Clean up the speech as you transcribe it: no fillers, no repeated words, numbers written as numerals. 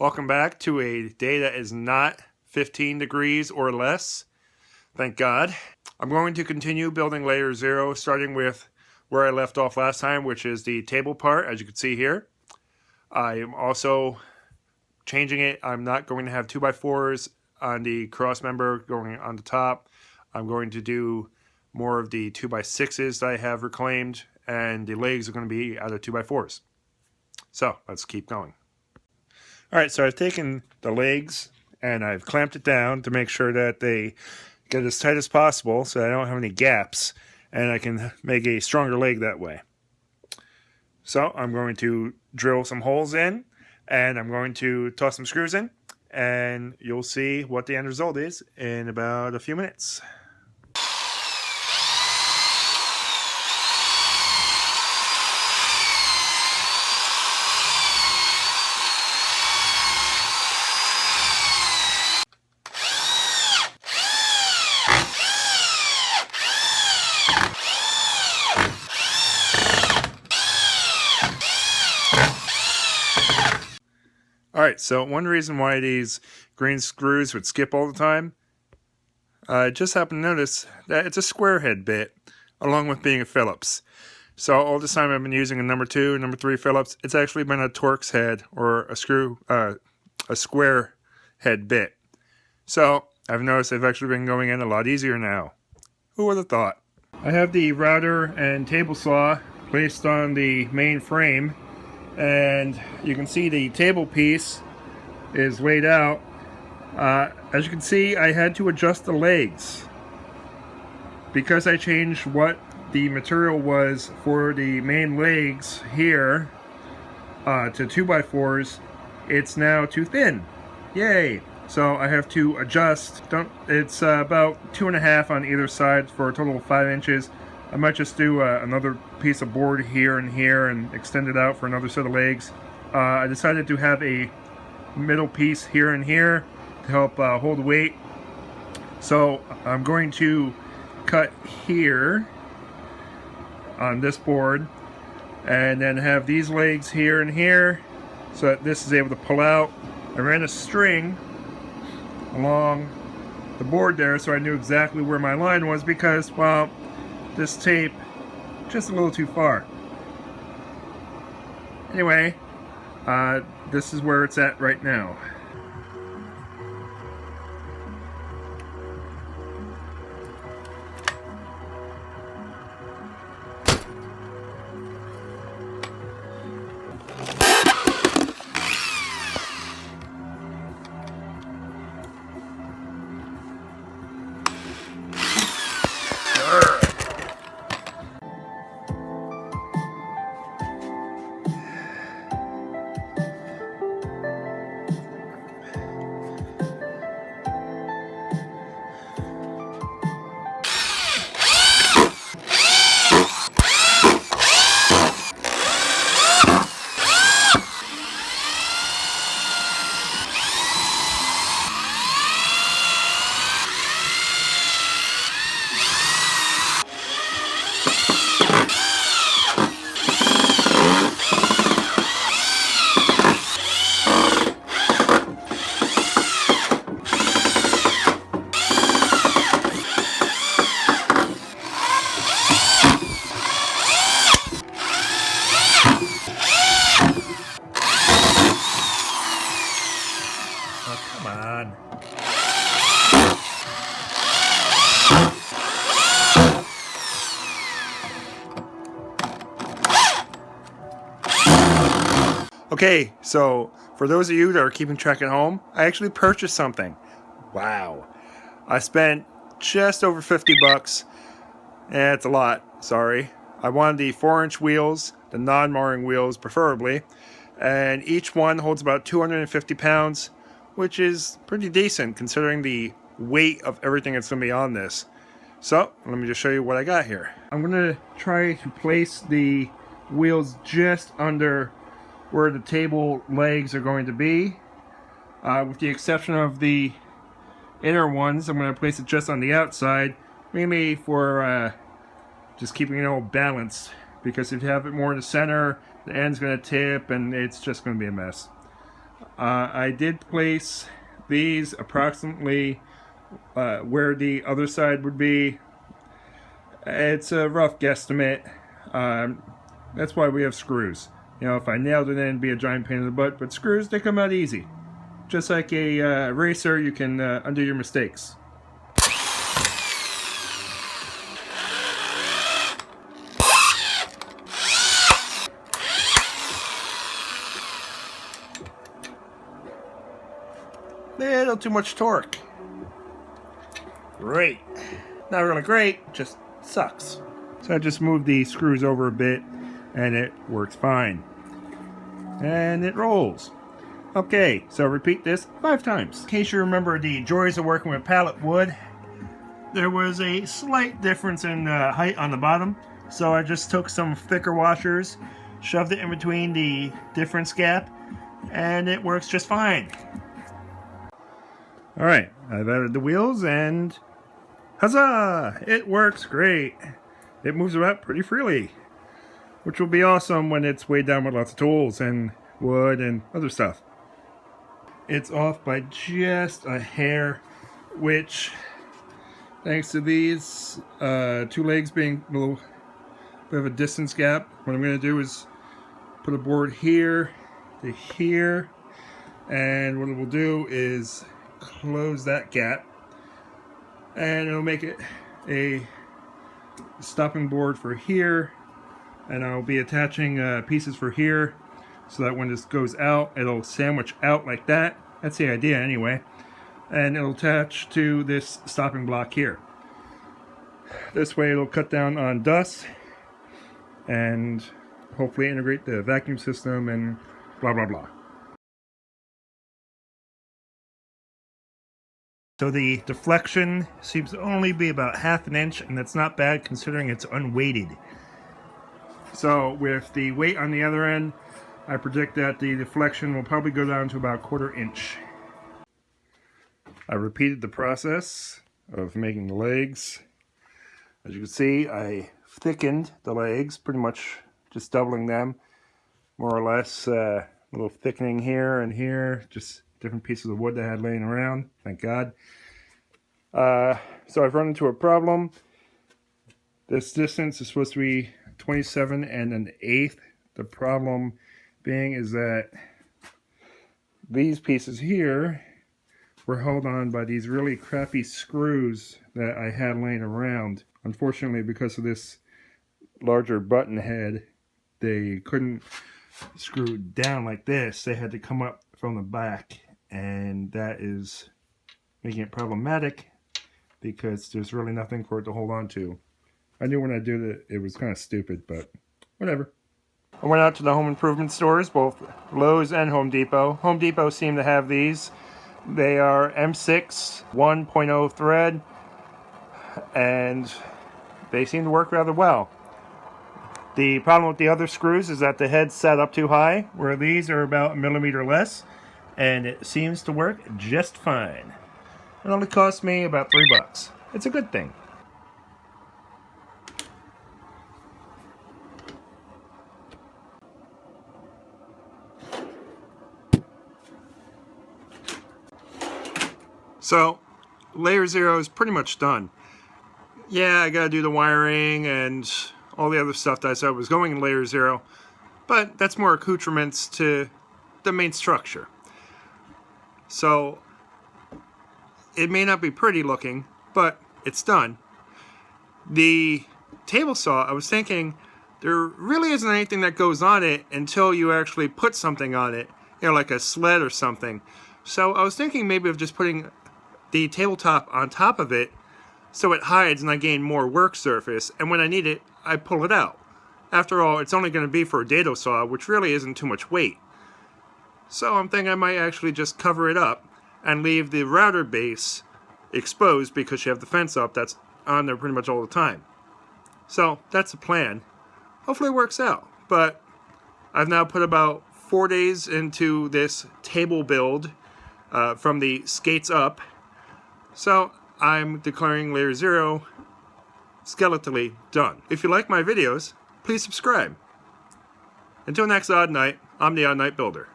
Welcome back to a day that is not 15 degrees or less. Thank God. I'm going to continue building layer 0, starting with where I left off last time, which is the table part, as you can see here. I am also changing it. I'm not going to have 2x4s on the cross member going on the top. I'm going to do more of the 2x6s that I have reclaimed, and the legs are going to be out of 2x4s. So let's keep going. Alright, so I've taken the legs and I've clamped it down to make sure that they get as tight as possible so I don't have any gaps, and I can make a stronger leg that way. So I'm going to drill some holes in, and I'm going to toss some screws in, and you'll see what the end result is in about a few minutes. Alright, so one reason why these green screws would skip all the time, I just happened to notice that it's a square head bit, along with being a Phillips. So all this time I've been using a number 2, number 3 Phillips, it's actually been a Torx head, or a square head bit. So I've noticed they've actually been going in a lot easier now. Who would have thought? I have the router and table saw placed on the main frame, and you can see the table piece is laid out. As you can see, I had to adjust the legs because I changed what the material was for the main legs here to 2x4s. It's now too thin. Yay! So I have to adjust. It's about 2.5 on either side for a total of 5 inches. I might just do another piece of board here and extend it out for another set of legs. I decided to have a middle piece here and here to help hold the weight. So I'm going to cut here on this board, and then have these legs here and here so that this is able to pull out. I ran a string along the board there so I knew exactly where my line was, because, well, this tape just a little too far. Anyway, this is where it's at right now. Come on. Okay, so for those of you that are keeping track at home, I actually purchased something. Wow. I spent just over 50 bucks. It's a lot, sorry. I wanted the 4-inch wheels, the non-marring wheels preferably, and each one holds about 250 pounds, which is pretty decent considering the weight of everything that's going to be on this. So, let me just show you what I got here. I'm going to try to place the wheels just under where the table legs are going to be. With the exception of the inner ones, I'm going to place it just on the outside, mainly for just keeping it all balanced, because if you have it more in the center, the end's going to tip and it's just going to be a mess. I did place these approximately where the other side would be. It's a rough guesstimate. That's why we have screws. You know, if I nailed it in, it'd be a giant pain in the butt, but screws, they come out easy. Just like a eraser, you can undo your mistakes. Little too much torque. Great. Not really great, just sucks. So I just moved the screws over a bit and it works fine. And it rolls. Okay, so repeat this 5 times. In case you remember the joys of working with pallet wood, there was a slight difference in height on the bottom. So I just took some thicker washers, shoved it in between the difference gap, and it works just fine. Alright, I've added the wheels and huzzah! It works great. It moves about pretty freely, which will be awesome when it's weighed down with lots of tools and wood and other stuff. It's off by just a hair, which, thanks to these 2 legs being a little bit of a distance gap, what I'm going to do is put a board here to here, and what it will do is close that gap, and it'll make it a stopping board for here, and I'll be attaching pieces for here so that when this goes out, it'll sandwich out like that. That's the idea anyway, and it'll attach to this stopping block here. This way it'll cut down on dust and hopefully integrate the vacuum system and blah blah blah. So the deflection seems to only be about 1/2 inch, and that's not bad considering it's unweighted. So with the weight on the other end, I predict that the deflection will probably go down to about 1/4 inch. I repeated the process of making the legs. As you can see, I thickened the legs, pretty much just doubling them, more or less. A little thickening here and here, just different pieces of wood that I had laying around, thank God. So I've run into a problem. This distance is supposed to be 27 1/8. The problem being is that these pieces here were held on by these really crappy screws that I had laying around. Unfortunately, because of this larger button head, they couldn't screw down like this. They had to come up from the back, and that is making it problematic because there's really nothing for it to hold on to. I knew when I did it, it was kind of stupid, but whatever. I went out to the home improvement stores, both Lowe's and Home Depot. Home Depot seemed to have these. They are M6 1.0 thread, and they seem to work rather well. The problem with the other screws is that the head's set up too high, where these are about 1 millimeter less, and it seems to work just fine. It only cost me about $3. It's a good thing. So, layer 0 is pretty much done. Yeah, I gotta do the wiring and all the other stuff that I said was going in layer 0, but that's more accoutrements to the main structure. So, it may not be pretty looking, but it's done. The table saw, I was thinking, there really isn't anything that goes on it until you actually put something on it, you know, like a sled or something. So I was thinking maybe of just putting the tabletop on top of it so it hides and I gain more work surface, and when I need it, I pull it out. After all, it's only going to be for a dado saw, which really isn't too much weight. So I'm thinking I might actually just cover it up and leave the router base exposed because you have the fence up that's on there pretty much all the time. So that's the plan. Hopefully it works out, but I've now put about 4 days into this table build from the skates up. So I'm declaring layer 0 skeletally done. If you like my videos, please subscribe. Until next Odd Night, I'm the Oddnight Builder.